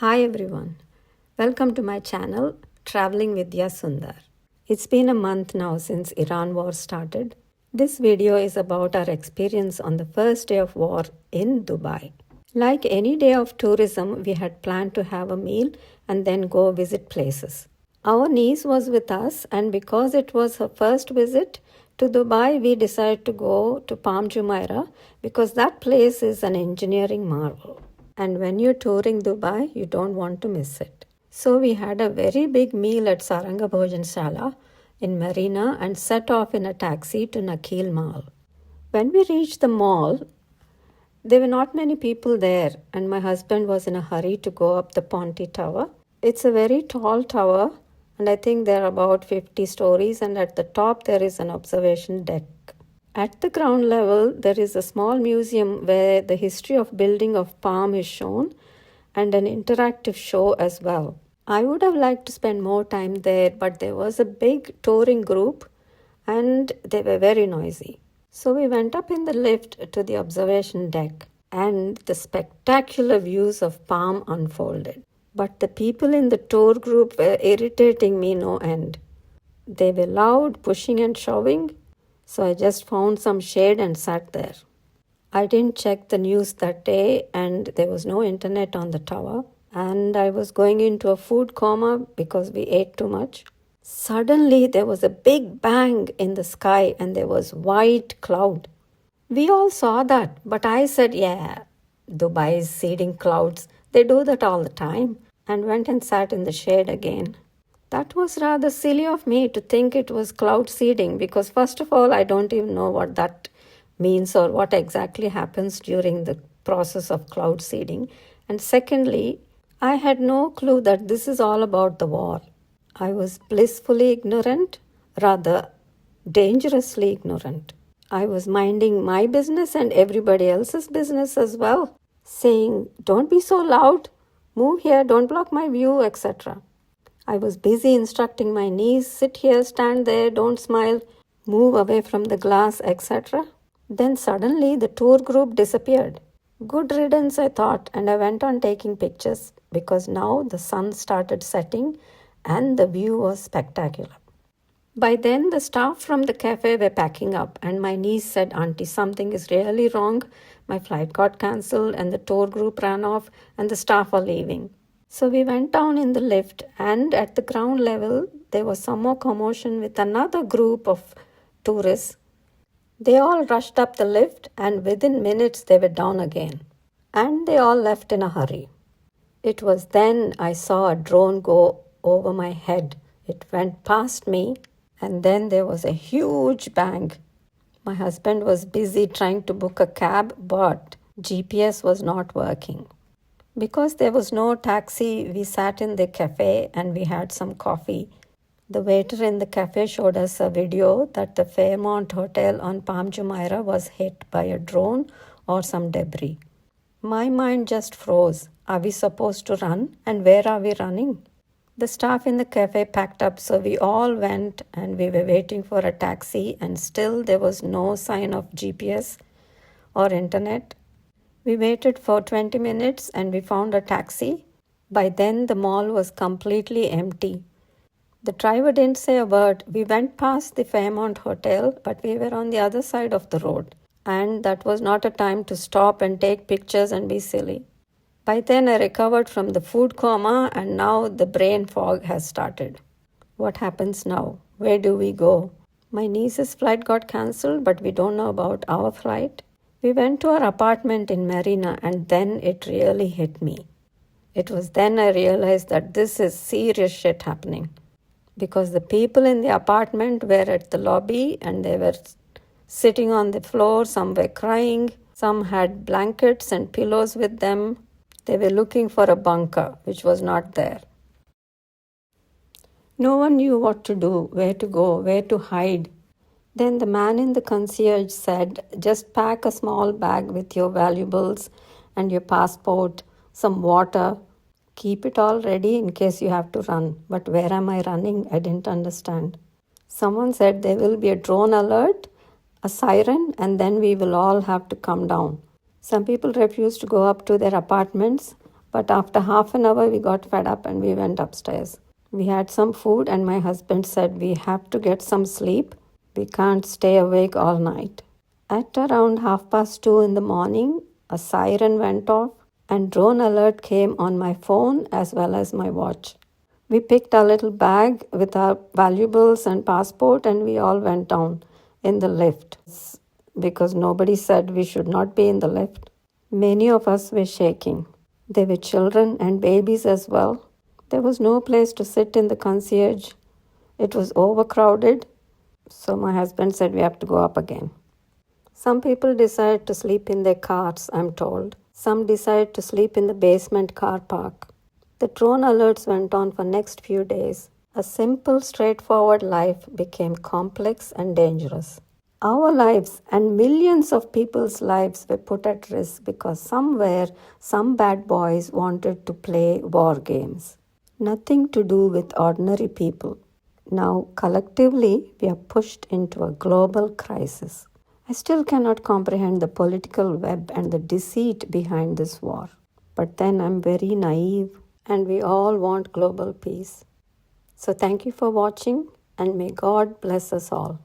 Hi everyone, welcome to my channel Traveling with Sundar. It's been a month now since Iran war started. This video is about our experience on the first day of war in Dubai. Like any day of tourism, we had planned to have a meal and then go visit places. Our niece was with us, and because it was her first visit to Dubai, we decided to go to Palm Jumeirah because that place is an engineering marvel. And when you're touring Dubai, you don't want to miss it. So we had a very big meal at Saranga Bhojanshala in Marina and set off in a taxi to Nakheel Mall. When we reached the mall, there were not many people there, and my husband was in a hurry to go up the Ponte tower. It's a very tall tower, and I think there are about 50 stories, and at the top there is an observation deck. At the ground level, there is a small museum where the history of building of Palm is shown and an interactive show as well. I would have liked to spend more time there, but there was a big touring group and they were very noisy. So we went up in the lift to the observation deck and the spectacular views of Palm unfolded. But the people in the tour group were irritating me no end. They were loud, pushing and shoving. So I just found some shade and sat there. I didn't check the news that day and there was no internet on the tower. And I was going into a food coma because we ate too much. Suddenly there was a big bang in the sky and there was white cloud. We all saw that, but I said, yeah, Dubai is seeding clouds. They do that all the time. And went and sat in the shade again. That was rather silly of me to think it was cloud seeding because first of all, I don't even know what that means or what exactly happens during the process of cloud seeding. And secondly, I had no clue that this is all about the war. I was blissfully ignorant, rather dangerously ignorant. I was minding my business and everybody else's business as well, saying, don't be so loud, move here, don't block my view, etc. I was busy instructing my niece, sit here, stand there, don't smile, move away from the glass, etc. Then suddenly the tour group disappeared. Good riddance, I thought, and I went on taking pictures because now the sun started setting and the view was spectacular. By then, the staff from the cafe were packing up, and my niece said, Auntie, something is really wrong. My flight got cancelled, and the tour group ran off, and the staff are leaving. So we went down in the lift, and at the ground level, there was some more commotion with another group of tourists. They all rushed up the lift, and within minutes, they were down again. And they all left in a hurry. It was then I saw a drone go over my head. It went past me, and then there was a huge bang. My husband was busy trying to book a cab, but GPS was not working. Because there was no taxi, we sat in the cafe and we had some coffee. The waiter in the cafe showed us a video that the Fairmont Hotel on Palm Jumeirah was hit by a drone or some debris. My mind just froze. Are we supposed to run? And where are we running? The staff in the cafe packed up, so we all went and we were waiting for a taxi, and still there was no sign of GPS or internet. We waited for 20 minutes and we found a taxi. By then, the mall was completely empty. The driver didn't say a word. We went past the Fairmont Hotel, but we were on the other side of the road. And that was not a time to stop and take pictures and be silly. By then, I recovered from the food coma and now the brain fog has started. What happens now? Where do we go? My niece's flight got cancelled, but we don't know about our flight. We went to our apartment in Marina and then it really hit me. It was then I realized that this is serious shit happening. Because the people in the apartment were at the lobby and they were sitting on the floor, some were crying, some had blankets and pillows with them. They were looking for a bunker, which was not there. No one knew what to do, where to go, where to hide. Then the man in the concierge said, just pack a small bag with your valuables and your passport, some water. Keep it all ready in case you have to run. But where am I running? I didn't understand. Someone said there will be a drone alert, a siren, and then we will all have to come down. Some people refused to go up to their apartments. But after half an hour, we got fed up and we went upstairs. We had some food, and my husband said, "We have to get some sleep. We can't stay awake all night." At around 2:30 in the morning, a siren went off, and drone alert came on my phone as well as my watch. We picked our little bag with our valuables and passport, and we all went down in the lift because nobody said we should not be in the lift. Many of us were shaking. There were children and babies as well. There was no place to sit in the concierge. It was overcrowded. So my husband said we have to go up again. Some people decided to sleep in their cars, I'm told. Some decided to sleep in the basement car park. The drone alerts went on for next few days. A simple, straightforward life became complex and dangerous. Our lives and millions of people's lives were put at risk because somewhere some bad boys wanted to play war games. Nothing to do with ordinary people. Now, collectively, we are pushed into a global crisis. I still cannot comprehend the political web and the deceit behind this war. But then I'm very naive, and we all want global peace. So thank you for watching, and may God bless us all.